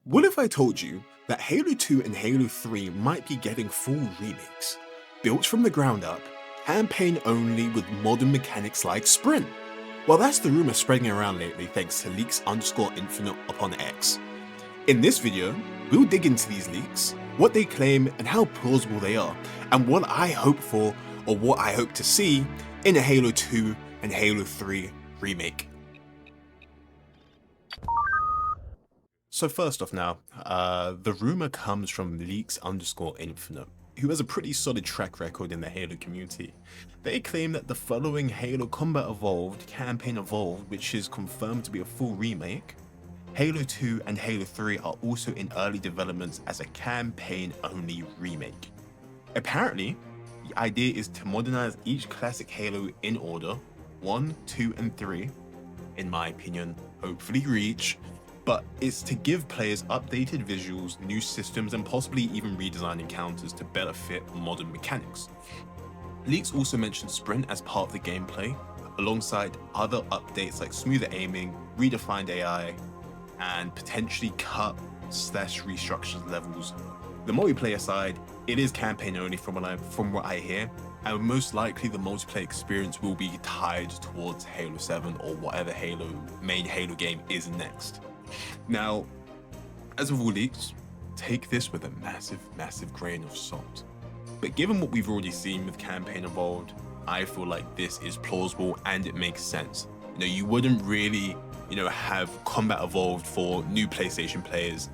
What if I told you that Halo 2 and Halo 3 might be getting full remakes? Built from the ground up, campaign only with modern mechanics like sprint? Well, that's the rumour spreading around lately thanks to leaks_infinite upon X. In this video, we'll dig into these leaks, what they claim and how plausible they are, and what I hope for or what I hope to see in a Halo 2 and Halo 3 remake. So first off now, the rumour comes from leaks_infinite, who has a pretty solid track record in the Halo community. They claim that the following Halo Combat Evolved, Campaign Evolved, which is confirmed to be a full remake, Halo 2 and Halo 3 are also in early development as a campaign-only remake. Apparently, the idea is to modernize each classic Halo in order, 1, 2, and 3, in my opinion, hopefully Reach, but it's to give players updated visuals, new systems, and possibly even redesign encounters to better fit modern mechanics. Leaks also mention sprint as part of the gameplay, alongside other updates like smoother aiming, redefined AI, and potentially cut/restructured levels. The multiplayer side, it is campaign only from what I hear, and most likely the multiplayer experience will be tied towards Halo 7 or whatever main Halo game is next. Now, as with all leaks, take this with a massive grain of salt. But given what we've already seen with Campaign Evolved, I feel like this is plausible and it makes sense. You wouldn't really, have Combat Evolved for new PlayStation players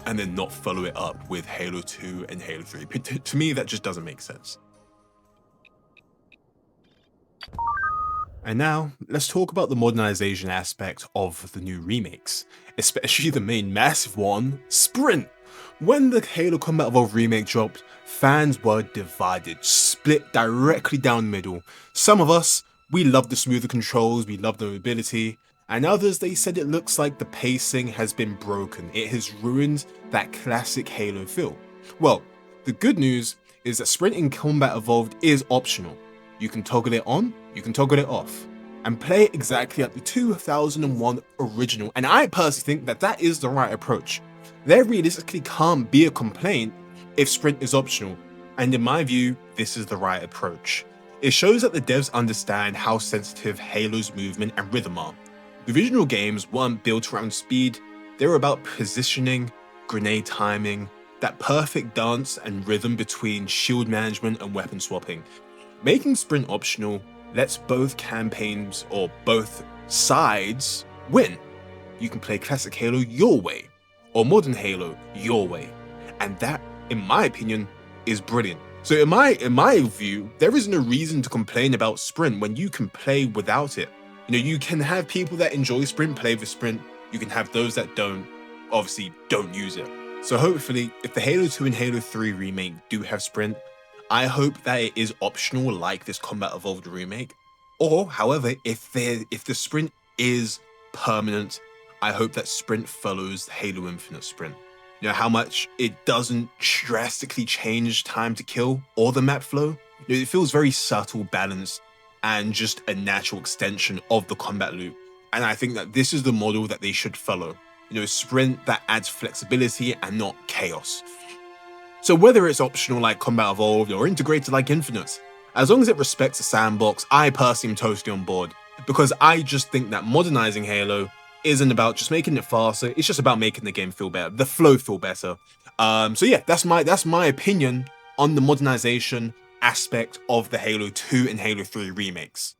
and then not follow it up with Halo 2 and Halo 3. To me, that just doesn't make sense. And now, let's talk about the modernization aspect of the new remakes, especially the main massive one, Sprint. When the Halo Combat Evolved remake dropped, fans were divided, split directly down the middle. Some of us, we loved the smoother controls, we loved the mobility, and others, they said it looks like the pacing has been broken. It has ruined that classic Halo feel. Well, the good news is that Sprint in Combat Evolved is optional. You can toggle it on, you can toggle it off, and play it exactly like the 2001 original, and I personally think that that is the right approach. There realistically can't be a complaint if Sprint is optional, and in my view, this is the right approach. It shows that the devs understand how sensitive Halo's movement and rhythm are. The original games weren't built around speed, they were about positioning, grenade timing, that perfect dance and rhythm between shield management and weapon swapping. Making Sprint optional lets both campaigns or both sides win. You can play classic Halo your way, or modern Halo your way, and that, in my opinion, is brilliant. So in my view, there is no reason to complain about Sprint when you can play without it. You can have people that enjoy Sprint play with Sprint, you can have those that obviously don't use it. So hopefully, if the Halo 2 and Halo 3 remake do have Sprint, I hope that it is optional like this Combat Evolved remake, or however, if the sprint is permanent, I hope that Sprint follows Halo Infinite Sprint. How much it doesn't drastically change time to kill or the map flow. It feels very subtle, balanced, and just a natural extension of the combat loop. And I think that this is the model that they should follow. Sprint that adds flexibility and not chaos. So whether it's optional like Combat Evolved or integrated like Infinite, as long as it respects the sandbox, I personally am totally on board, because I just think that modernizing Halo isn't about just making it faster, it's just about making the game feel better, the flow feel better. So yeah, that's my opinion on the modernization aspect of the Halo 2 and Halo 3 remakes.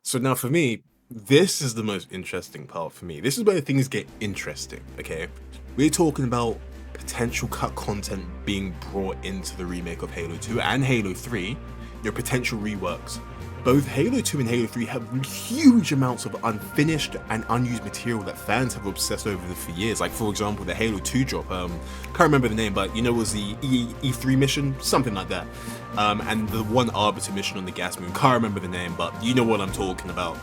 So now for me, this is the most interesting part for me. This is where things get interesting, okay? We're talking about potential cut content being brought into the remake of Halo 2 and Halo 3, your potential reworks. Both Halo 2 and Halo 3 have huge amounts of unfinished and unused material that fans have obsessed over for years. Like, for example, the Halo 2 drop, can't remember the name, but it was the E3 mission, something like that. And the one Arbiter mission on the gas moon, can't remember the name, but you know what I'm talking about.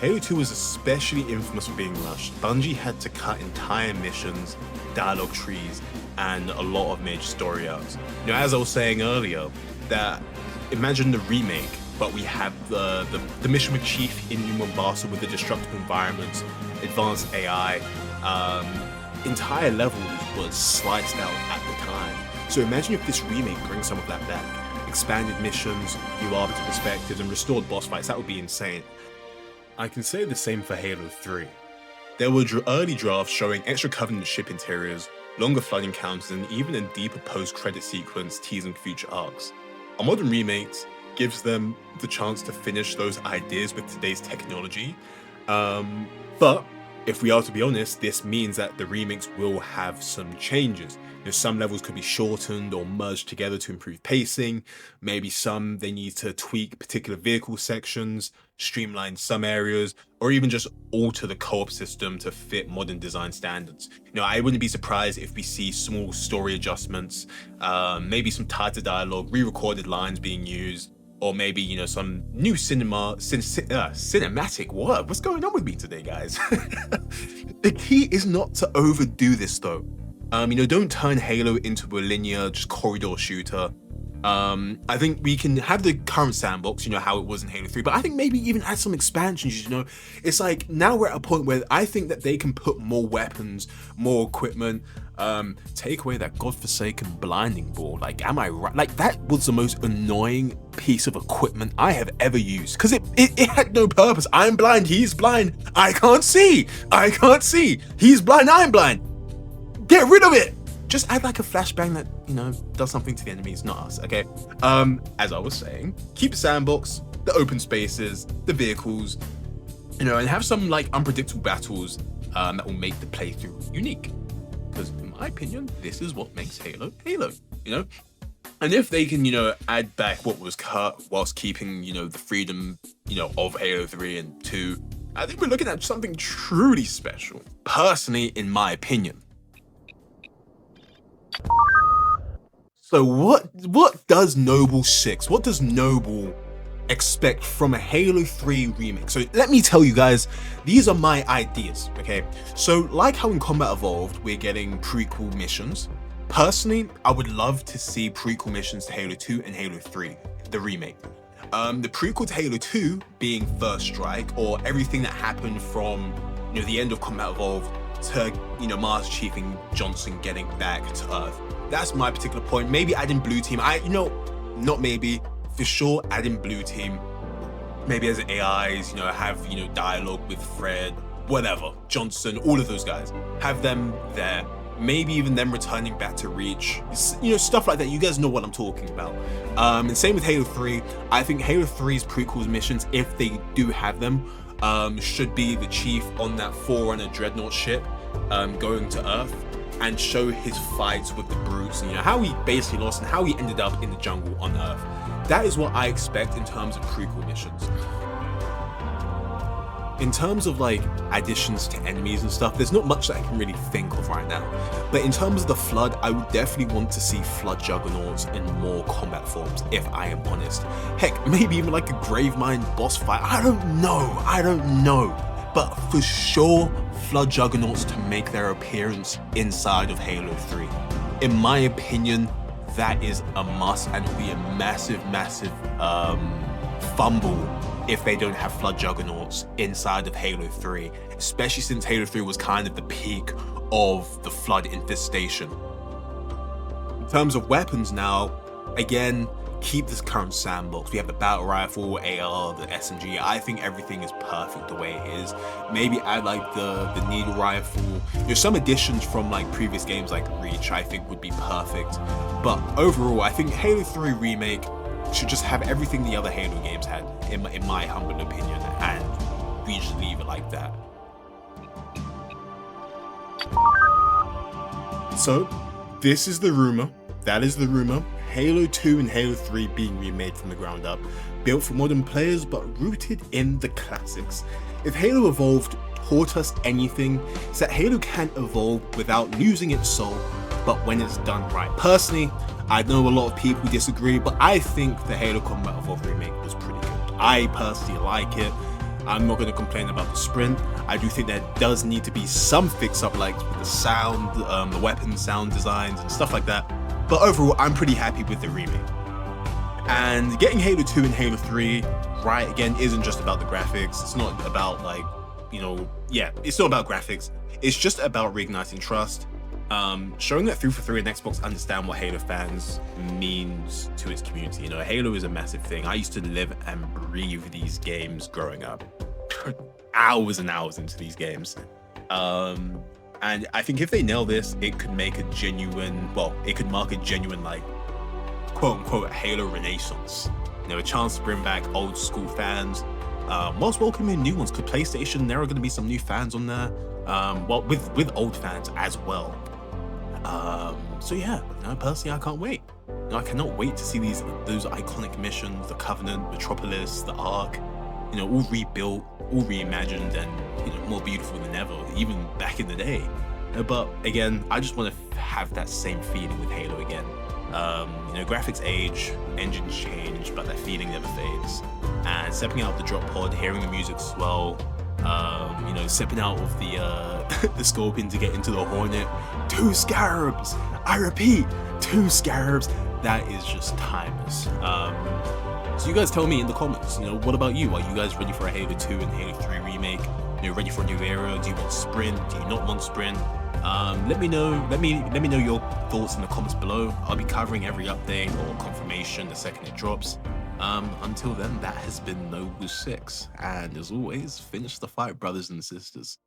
Halo 2 was especially infamous for being rushed. Bungie had to cut entire missions, dialogue trees, and a lot of major story arcs. As I was saying earlier, that imagine the remake but we have the mission with Chief in New Mombasa with the destructive environments, advanced AI, entire levels was sliced out at the time. So imagine if this remake brings some of that back. Expanded missions, new arbiter perspectives, and restored boss fights. That would be insane. I can say the same for Halo 3. There were early drafts showing extra Covenant ship interiors, longer flood encounters, and even a deeper post-credit sequence teasing future arcs. A modern Remakes gives them the chance to finish those ideas with today's technology, but if we are to be honest, this means that the remakes will have some changes. Some levels could be shortened or merged together to improve pacing. Maybe some they need to tweak particular vehicle sections, streamline some areas, or even just alter the co-op system to fit modern design standards. I wouldn't be surprised if we see small story adjustments, maybe some tighter dialogue, re-recorded lines being used, or maybe, some new cinematic. What's going on with me today, guys? The key is not to overdo this though. Don't turn Halo into a linear, just corridor shooter. I think we can have the current sandbox, how it was in Halo 3, but I think maybe even add some expansions, It's like, now we're at a point where I think that they can put more weapons, more equipment, take away that godforsaken blinding ball. Like, am I right? Like, that was the most annoying piece of equipment I have ever used, because it had no purpose. I'm blind, he's blind, I can't see, he's blind, I'm blind. Get rid of it! Just add like a flashbang that, does something to the enemies, not us, okay? As I was saying, keep the sandbox, the open spaces, the vehicles, and have some like unpredictable battles that will make the playthrough unique. Because in my opinion, this is what makes Halo, Halo, And if they can, add back what was cut whilst keeping, the freedom, of Halo 3 and 2, I think we're looking at something truly special, personally, in my opinion. So what does Noble 6, what does Noble expect from a Halo 3 remake? So let me tell you guys, these are my ideas, okay? So like how in Combat Evolved, we're getting prequel missions. Personally, I would love to see prequel missions to Halo 2 and Halo 3, the remake. The prequel to Halo 2 being First Strike, or everything that happened from, the end of Combat Evolved to, Master Chief and Johnson getting back to Earth. That's my particular point. Maybe add in Blue Team. Not maybe, for sure add in Blue Team. Maybe as AIs, have, dialogue with Fred, whatever, Johnson, all of those guys. Have them there. Maybe even them returning back to Reach. Stuff like that. You guys know what I'm talking about. And same with Halo 3. I think Halo 3's prequels missions, if they do have them, should be the Chief on that Forerunner Dreadnought ship, going to Earth, and show his fights with the brutes, and how he basically lost and how he ended up in the jungle on Earth. That is what I expect in terms of prequel missions. In terms of like additions to enemies and stuff, there's not much that I can really think of right now. But in terms of the Flood, I would definitely want to see Flood Juggernauts in more combat forms, if I am honest. Heck, maybe even like a Gravemind boss fight. I don't know. But for sure, Flood Juggernauts to make their appearance inside of Halo 3. In my opinion, that is a must, and it'll be a massive fumble if they don't have Flood Juggernauts inside of Halo 3, especially since Halo 3 was kind of the peak of the Flood infestation. In terms of weapons now, again, keep this current sandbox. We have the battle rifle, AR, the SMG. I think everything is perfect the way it is. Maybe add like the needle rifle. There's some additions from like previous games like Reach I think would be perfect. But overall, I think Halo 3 Remake should just have everything the other Halo games had, in my humble opinion, and we just leave it like that. So, this is the rumor. That is the rumor. Halo 2 and Halo 3 being remade from the ground up, built for modern players but rooted in the classics. If Halo Evolved taught us anything, it's that Halo can evolve without losing its soul, but when it's done right. Personally, I know a lot of people disagree, but I think the Halo Combat Evolved remake was pretty good. I personally like it. I'm not going to complain about the sprint. I do think there does need to be some fix-up, like the sound, the weapon sound designs and stuff like that. But overall, I'm pretty happy with the remake. And getting Halo 2 and Halo 3 right again isn't just about the graphics. It's not about like, yeah, it's not about graphics. It's just about reigniting trust. Showing that 343 and Xbox understand what Halo fans means to its community. Halo is a massive thing. I used to live and breathe these games growing up. Hours and hours into these games. And I think if they nail this, it could make a genuine, it could mark a genuine, like, quote unquote Halo renaissance. A chance to bring back old school fans, whilst welcoming new ones. Because PlayStation, there are going to be some new fans on there, with old fans as well. So yeah, personally, I can't wait. I cannot wait to see those iconic missions, the Covenant, Metropolis, the Ark, all rebuilt, all reimagined, and more beautiful than ever, even back in the day. But again, I just want to have that same feeling with Halo again. Graphics age, engines change, but that feeling never fades. And stepping out of the drop pod, hearing the music swell, stepping out of the the Scorpion to get into the Hornet, 2 Scarabs. I repeat, 2 Scarabs. That is just timeless. So you guys tell me in the comments, what about you? Are you guys ready for a Halo 2 and Halo 3 remake? Ready for a new era? Do you want sprint? Do you not want sprint? Let me know. Let me know your thoughts in the comments below. I'll be covering every update or confirmation the second it drops. Until then, that has been Noble 6, and as always, finish the fight, brothers and sisters.